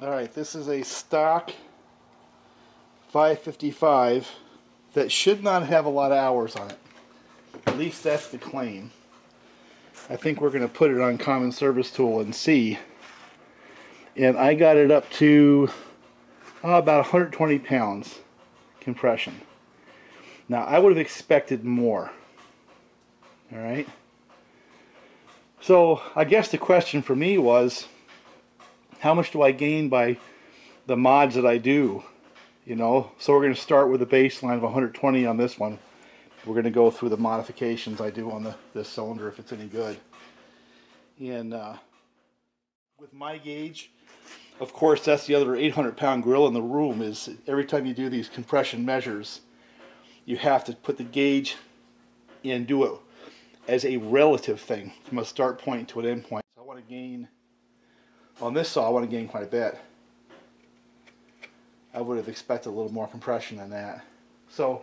Alright, this is a stock 555 that should not have a lot of hours on it. At least that's the claim. I think we're going to put it on Common Service Tool and see. And I got it up to about 120 pounds compression. Now I would have expected more. Alright. So I guess the question for me was, how much do I gain by the mods that I do? You know, so we're going to start with a baseline of 120 on this one. We're going to go through the modifications I do on this cylinder, if it's any good. And with my gauge, of course, that's the other 800-pound gorilla in the room, is every time you do these compression measures, you have to put the gauge and do it as a relative thing, from a start point to an end point. So I want to gain, on this saw, I want to gain quite a bit. I would have expected a little more compression than that. So,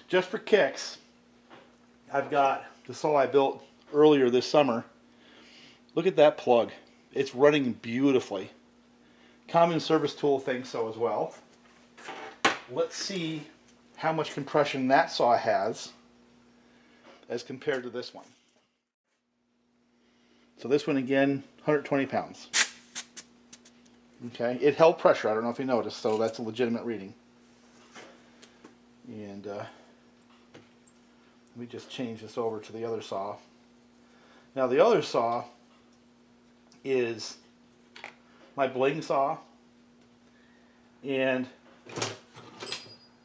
just for kicks, I've got the saw I built earlier this summer. Look at that plug. It's running beautifully. Common Service Tool thinks so as well. Let's see how much compression that saw has as compared to this one. So this one again, 120 pounds. Okay, it held pressure, I don't know if you noticed, so that's a legitimate reading. And let me just change this over to the other saw. Now the other saw is my bling saw, and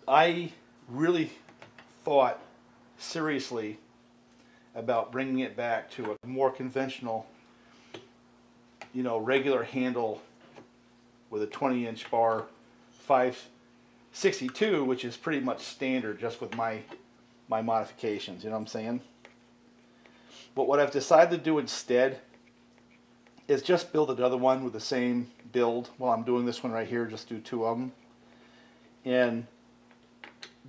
I really thought seriously about bringing it back to a more conventional, you know, regular handle with a 20-inch bar 562, which is pretty much standard just with my modifications, you know what I'm saying? But what I've decided to do instead is just build another one with the same build. While I'm doing this one right here, just do two of them, and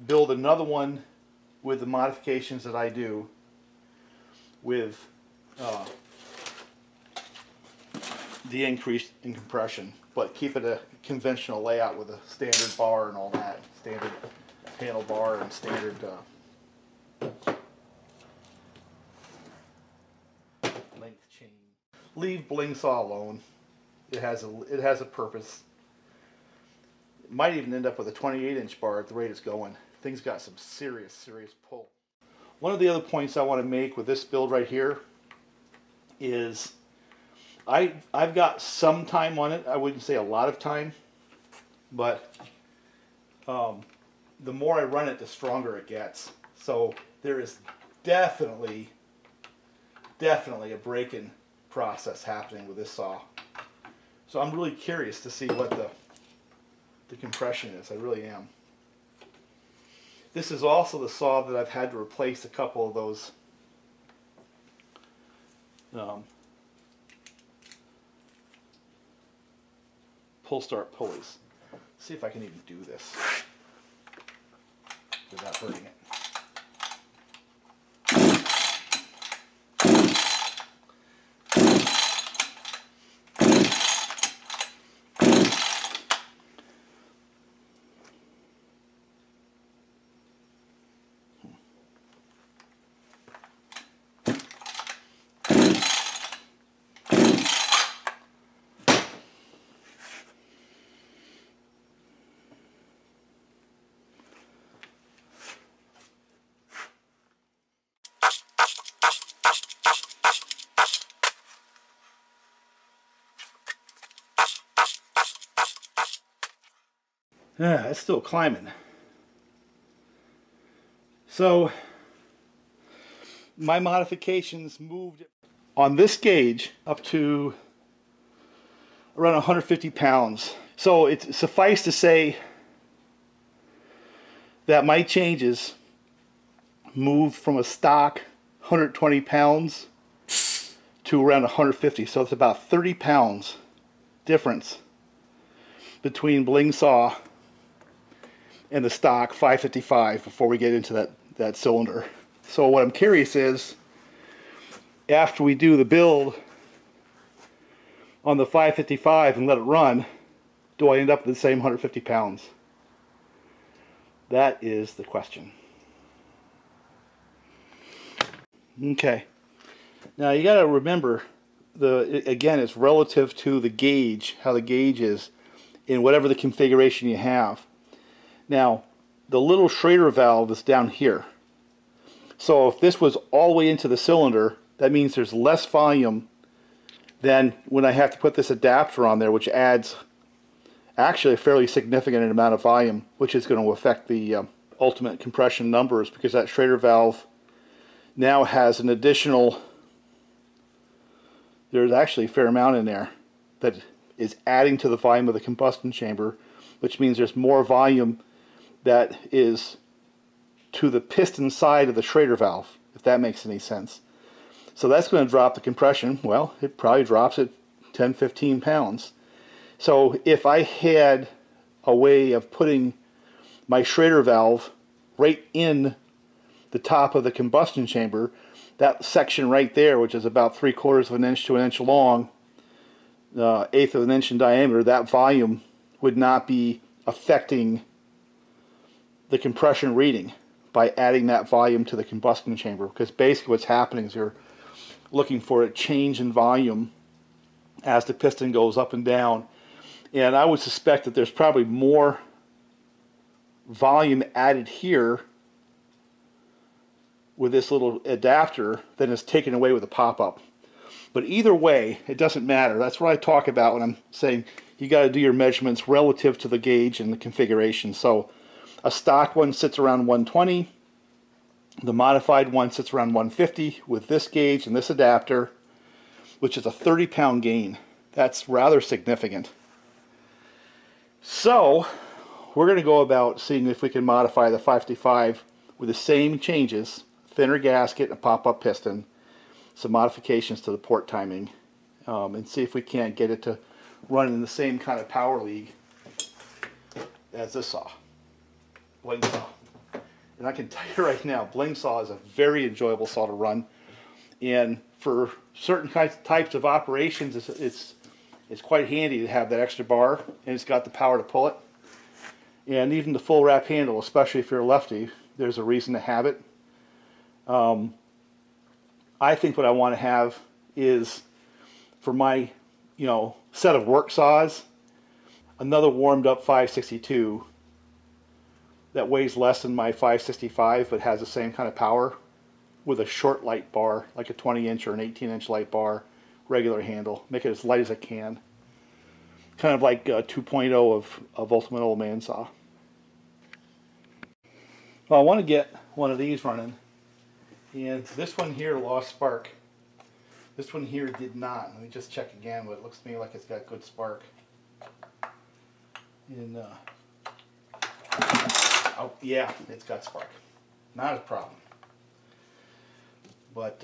build another one with the modifications that I do with the increase in compression, but keep it a conventional layout with a standard bar and all that, standard panel bar and standard length chain. Leave bling saw alone. It has a purpose. It might even end up with a 28-inch bar at the rate it's going. Thing's got some serious pull. One of the other points I want to make with this build right here is I've got some time on it. I wouldn't say a lot of time, but the more I run it, the stronger it gets. So there is definitely a break-in process happening with this saw. So I'm really curious to see what the compression is. I really am. This is also the saw that I've had to replace a couple of those pull start pulleys. Let's see if I can even do this without hurting it. Yeah, it's still climbing. So my modifications moved on this gauge up to around 150 pounds. So it's suffice to say that my changes moved from a stock 120 pounds to around 150. So it's about 30 pounds difference between bling saw and the stock 555 before we get into that cylinder. So what I'm curious is, after we do the build on the 555 and let it run, do I end up with the same 150 pounds? That is the question. Okay. Now you got to remember, again, it's relative to the gauge, how the gauge is in whatever the configuration you have. Now, the little Schrader valve is down here. So if this was all the way into the cylinder, that means there's less volume than when I have to put this adapter on there, which adds actually a fairly significant amount of volume, which is going to affect the ultimate compression numbers, because that Schrader valve now has an additional, there's actually a fair amount in there that is adding to the volume of the combustion chamber, which means there's more volume that is to the piston side of the Schrader valve, if that makes any sense. So that's going to drop the compression. Well, it probably drops it 10-15 pounds. So if I had a way of putting my Schrader valve right in the top of the combustion chamber, that section right there, which is about 3/4 of an inch to an inch long, 1/8 of an inch in diameter, that volume would not be affecting the compression reading by adding that volume to the combustion chamber, because basically what's happening is you're looking for a change in volume as the piston goes up and down. And I would suspect that there's probably more volume added here with this little adapter than is taken away with a pop-up. But either way, it doesn't matter. That's what I talk about when I'm saying you got to do your measurements relative to the gauge and the configuration. So a stock one sits around 120. The modified one sits around 150 with this gauge and this adapter, which is a 30-pound gain. That's rather significant. So we're going to go about seeing if we can modify the 555 with the same changes: thinner gasket, a pop-up piston, some modifications to the port timing, and see if we can't get it to run in the same kind of power league as this saw, bling saw. And I can tell you right now, bling saw is a very enjoyable saw to run, and for certain types of operations, it's quite handy to have that extra bar, and it's got the power to pull it. And even the full wrap handle, especially if you're a lefty, there's a reason to have it. I think what I want to have is, for my set of work saws, another warmed up 562 that weighs less than my 565 but has the same kind of power, with a short light bar, like a 20-inch or an 18-inch light bar, regular handle. Make it as light as I can. Kind of like 2.0 of Ultimate Old Man Saw. Well, I want to get one of these running, and this one here lost spark. This one here did not. Let me just check again, but it looks to me like it's got good spark. And oh yeah, it's got spark. Not a problem. But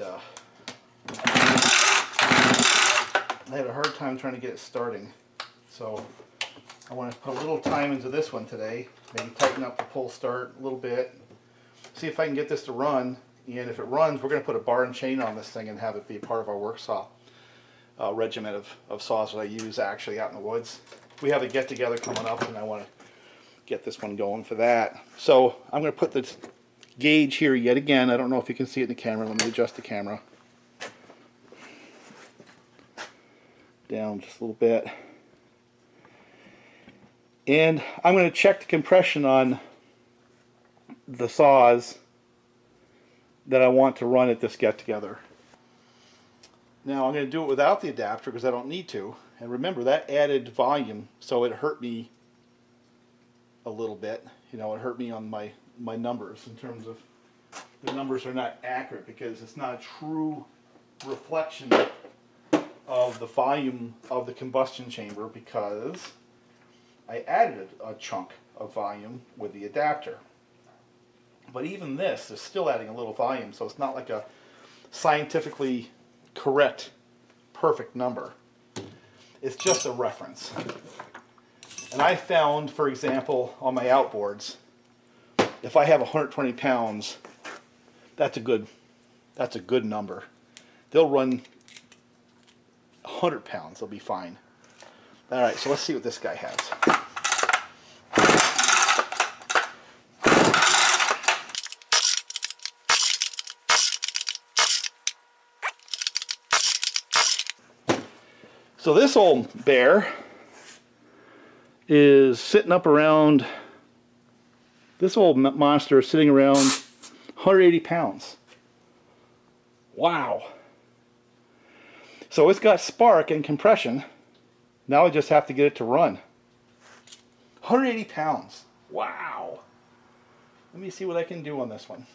I had a hard time trying to get it starting. So I want to put a little time into this one today. Maybe tighten up the pull start a little bit. See if I can get this to run. And if it runs, we're going to put a bar and chain on this thing and have it be part of our work saw regiment of saws that I use actually out in the woods. We have a get-together coming up, and I want to get this one going for that. So I'm going to put this gauge here yet again. I don't know if you can see it in the camera. Let me adjust the camera down just a little bit. And I'm going to check the compression on the saws that I want to run at this get-together. Now I'm going to do it without the adapter because I don't need to. And remember, that added volume, so it hurt me a little bit. It hurt me on my numbers, in terms of the numbers are not accurate because it's not a true reflection of the volume of the combustion chamber, because I added a chunk of volume with the adapter. But even this is still adding a little volume, so it's not like a scientifically correct, perfect number. It's just a reference. And I found, for example, on my outboards, if I have 120 pounds, that's a good number. They'll run 100 pounds, they'll be fine. Alright, so let's see what this guy has. So this old bear is sitting up around, this old monster is sitting around 180 pounds. Wow. So it's got spark and compression. Now I just have to get it to run. 180 pounds. Wow. Let me see what I can do on this one.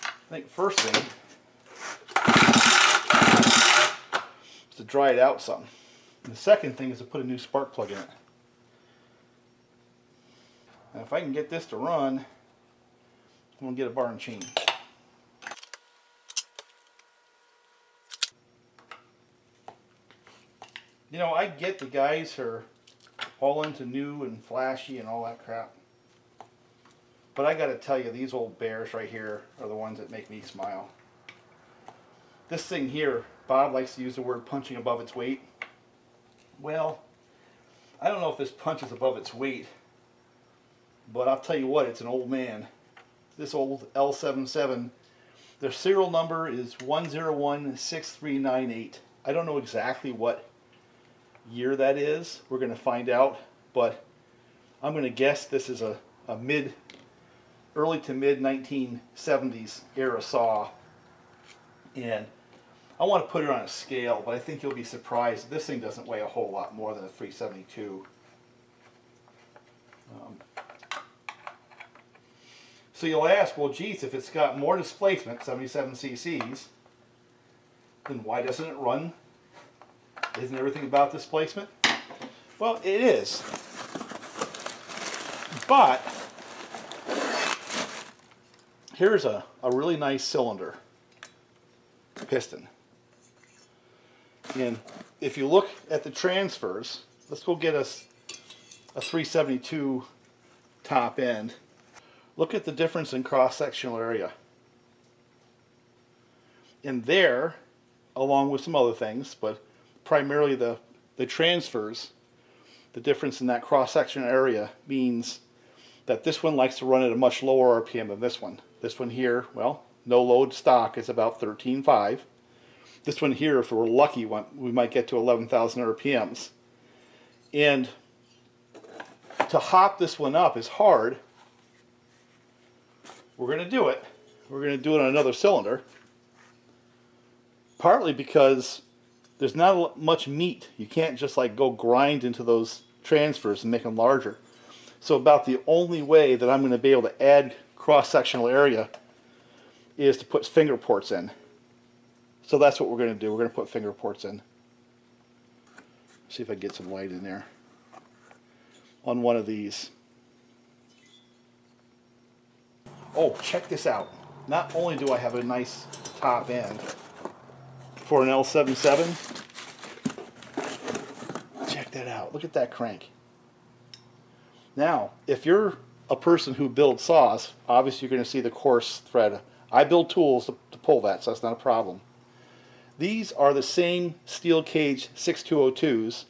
I think first thing is to dry it out some. And the second thing is to put a new spark plug in it. And if I can get this to run, I'm going to get a bar and chain. You know, I get the guys who are all into new and flashy and all that crap. But I got to tell you, these old bears right here are the ones that make me smile. This thing here, Bob likes to use the word punching above its weight. Well, I don't know if this punches above its weight, but I'll tell you what, it's an old man. This old L77, their serial number is 1016398. I don't know exactly what year that is. We're going to find out, but I'm going to guess this is a early to mid 1970s era saw, and I want to put it on a scale, but I think you'll be surprised. This thing doesn't weigh a whole lot more than a 372. So you'll ask, well, geez, if it's got more displacement, 77 cc's, then why doesn't it run? Isn't everything about displacement? Well, it is. But here's a really nice cylinder piston. And if you look at the transfers, let's go get us a 372 top end. Look at the difference in cross-sectional area. In there, along with some other things, but primarily the transfers, the difference in that cross-sectional area means that this one likes to run at a much lower RPM than this one. This one here, well, no load stock is about 13.5. This one here, if we're lucky, we might get to 11,000 RPMs. And to hop this one up is hard. We're going to do it. We're going to do it on another cylinder. Partly because there's not much meat. You can't just like go grind into those transfers and make them larger. So about the only way that I'm going to be able to add cross-sectional area is to put finger ports in. So that's what we're going to do. We're going to put finger ports in. See if I can get some light in there on one of these. Oh, check this out. Not only do I have a nice top end for an L77, check that out. Look at that crank. Now, if you're a person who builds saws, obviously you're going to see the coarse thread. I build tools to pull that, so that's not a problem. These are the same steel cage 6202s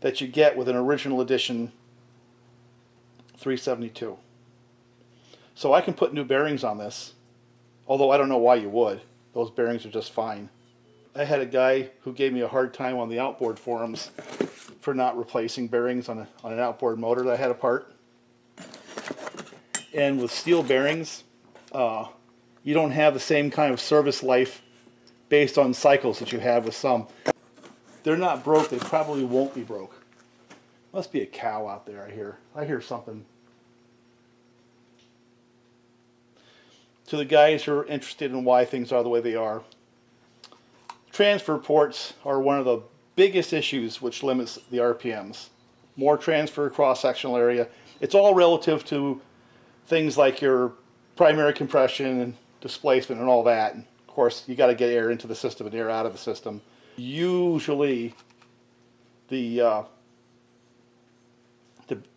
that you get with an original edition 372. So I can put new bearings on this, although I don't know why you would. Those bearings are just fine. I had a guy who gave me a hard time on the outboard forums for not replacing bearings on an outboard motor that I had apart. And with steel bearings, you don't have the same kind of service life based on cycles that you have with some. They're not broke, they probably won't be broke. Must be a cow out there, I hear. I hear something. To the guys who are interested in why things are the way they are, transfer ports are one of the biggest issues which limits the RPMs. More transfer cross-sectional area. It's all relative to things like your primary compression and displacement and all that. And of course, you got to get air into the system and air out of the system. Usually, the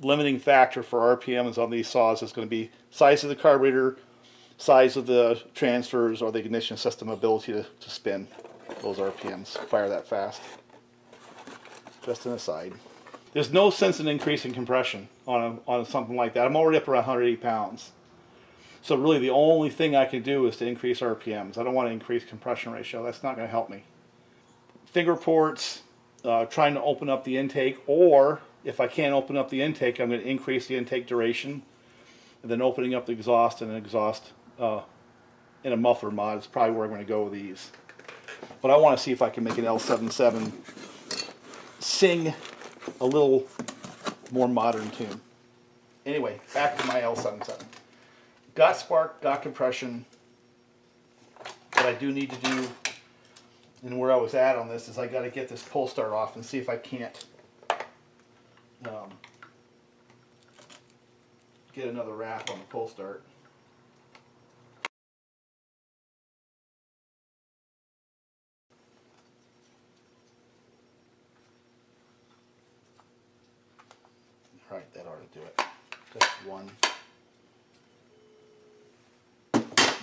limiting factor for RPMs on these saws is going to be size of the carburetor, size of the transfers, or the ignition system ability to spin those RPMs, fire that fast. just an aside. There's no sense in increasing compression on something like that. I'm already up around 180 pounds. So really the only thing I can do is to increase RPMs. I don't want to increase compression ratio. That's not going to help me. Finger ports, trying to open up the intake, or if I can't open up the intake, I'm going to increase the intake duration, and then opening up the exhaust and an exhaust in a muffler mod is probably where I'm going to go with these. But I want to see if I can make an L77 sing a little more modern tune. Anyway, back to my L77. Got spark, got compression. What I do need to do, and where I was at on this, is I got to get this pull start off and see if I can't get another wrap on the pull start. Alright, that ought to do it. Just one.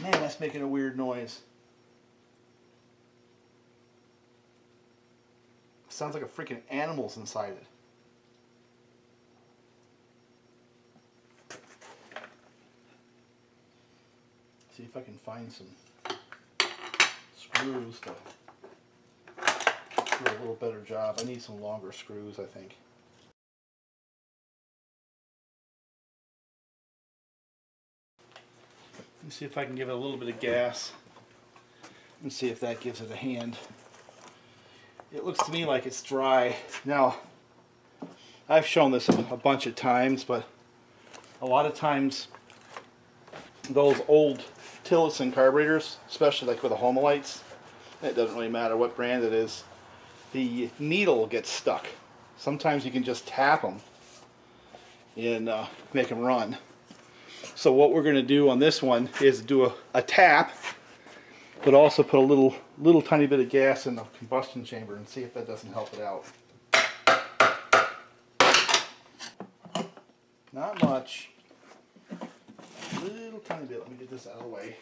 Man, that's making a weird noise. Sounds like a freaking animal's inside it. See if I can find some screws to do a little better job. I need some longer screws, I think. Let me see if I can give it a little bit of gas and see if that gives it a hand. It looks to me like it's dry. Now, I've shown this a bunch of times, but a lot of times those old Tillotson carburetors, especially like with the Homolites, it doesn't really matter what brand it is, the needle gets stuck. Sometimes you can just tap them and make them run. So what we're going to do on this one is do a tap, but also put a little tiny bit of gas in the combustion chamber and see if that doesn't help it out. Not much. A little tiny bit. Let me get this out of the way.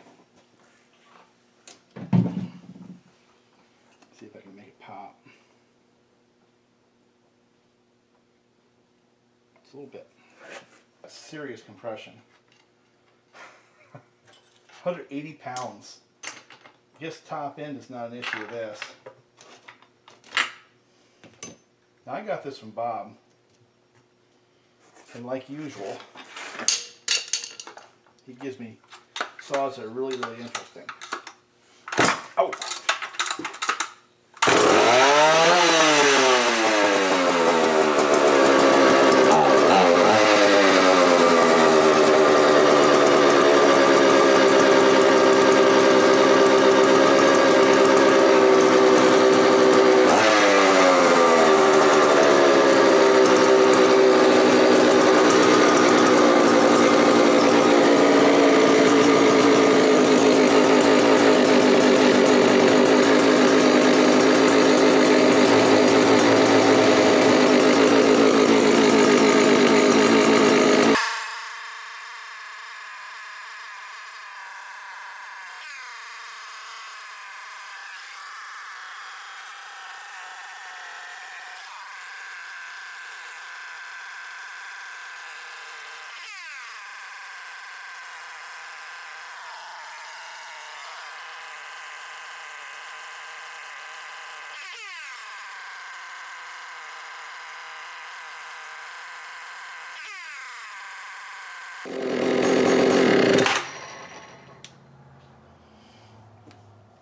See if I can make it pop. It's a little bit. That's serious compression. 180 pounds. I guess top end is not an issue with this. Now I got this from Bob, and like usual, he gives me saws that are really, really interesting. Oh!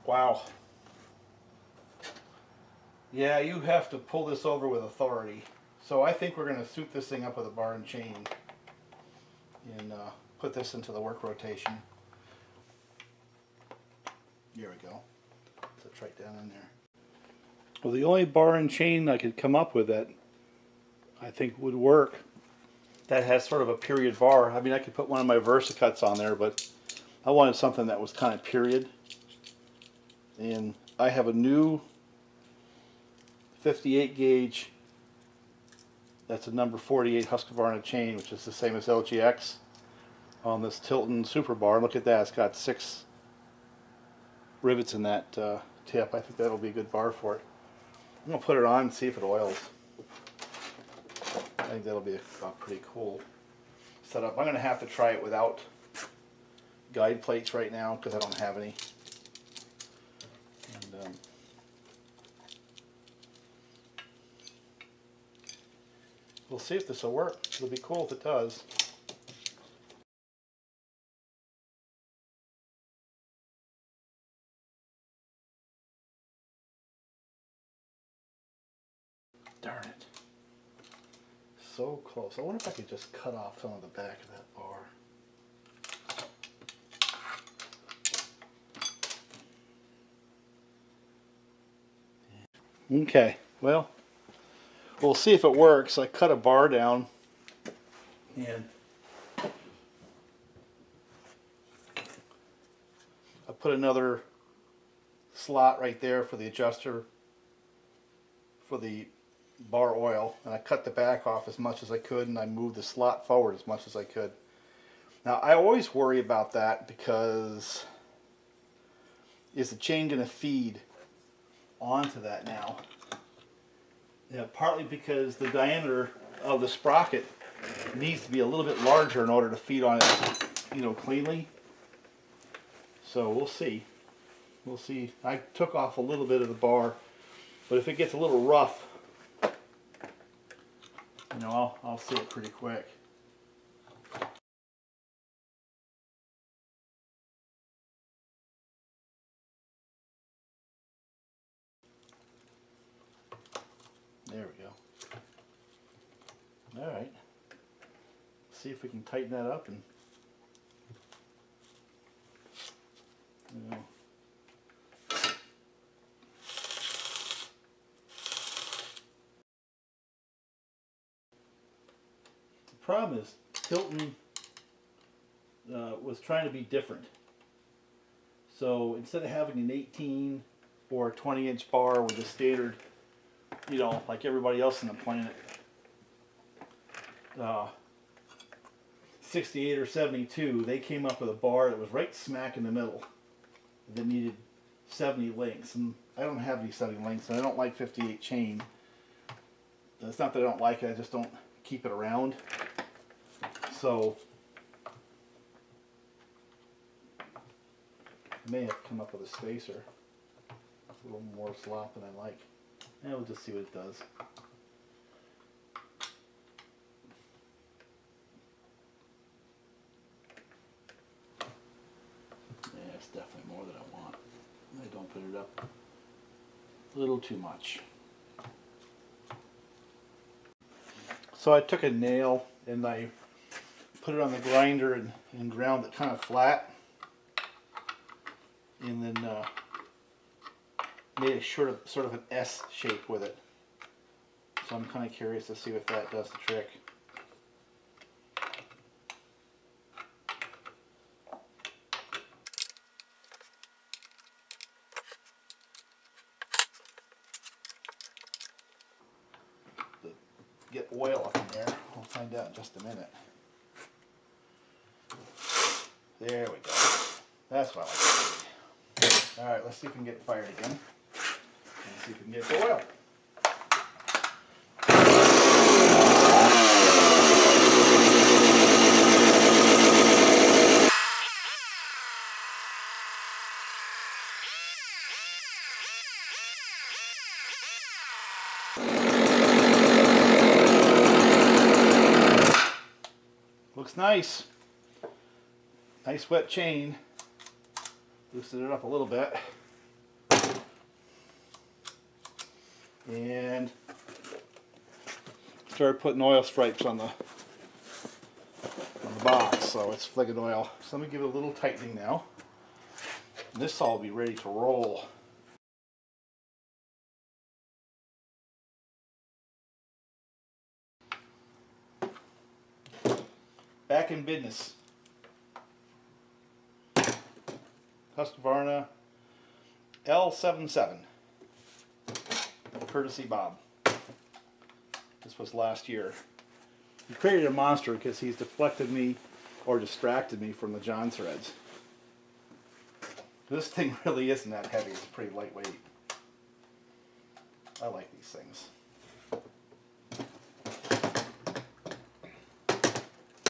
Wow. Yeah, you have to pull this over with authority. So I think we're going to suit this thing up with a bar and chain and put this into the work rotation. There we go. So it's right down in there. Well, the only bar and chain I could come up with that I think would work, that has sort of a period bar. I mean, I could put one of my Versacuts on there, but I wanted something that was kind of period. And I have a new 58 gauge, that's a number 48 Husqvarna chain, which is the same as LGX, on this Tilton Super Bar. Look at that, it's got 6 rivets in that tip. I think that'll be a good bar for it. I'm going to put it on and see if it oils. think that'll be a pretty cool setup. I'm going to have to try it without guide plates right now because I don't have any. And, we'll see if this will work. It'll be cool if it does. Darn it. So close. I wonder if I could just cut off some of the back of that bar. Okay, well, we'll see if it works. I cut a bar down and I put another slot right there for the adjuster for the bar oil, and I cut the back off as much as I could, and I moved the slot forward as much as I could. Now I always worry about that because is the chain going to feed onto that now? Yeah, partly because the diameter of the sprocket needs to be a little bit larger in order to feed on it, you know, cleanly. So we'll see. We'll see. I took off a little bit of the bar, but if it gets a little rough, you know, I'll see it pretty quick. There we go. All right. See if we can tighten that up and, you know. The problem is Hilton was trying to be different. So instead of having an 18 or a 20-inch bar with a standard, you know, like everybody else on the planet, 68 or 72, they came up with a bar that was right smack in the middle that needed 70 links, and I don't have any 70 links, and I don't like 58 chain. It's not that I don't like it, I just don't keep it around. So I may have to come up with a spacer. It's a little more slop than I like. And we'll just see what it does. Yeah, it's definitely more than I want. I don't put it up a little too much. So I took a nail and I put it on the grinder and ground it kind of flat, and then made a sort of an S shape with it. So I'm kind of curious to see if that does the trick. Get oil up in there. We'll find out in just a minute. There we go. That's what I like to see. Alright, let's see if we can get it fired again. And see if we can get the oil. Looks nice. Nice wet chain. Loosened it up a little bit. And started putting oil stripes on the box, so it's flicking oil. So let me give it a little tightening now. And this all will be ready to roll. Back in business. Husqvarna L77. Courtesy Bob. This was last year. He created a monster because he's deflected me or distracted me from the John threads. This thing really isn't that heavy. It's pretty lightweight. I like these things.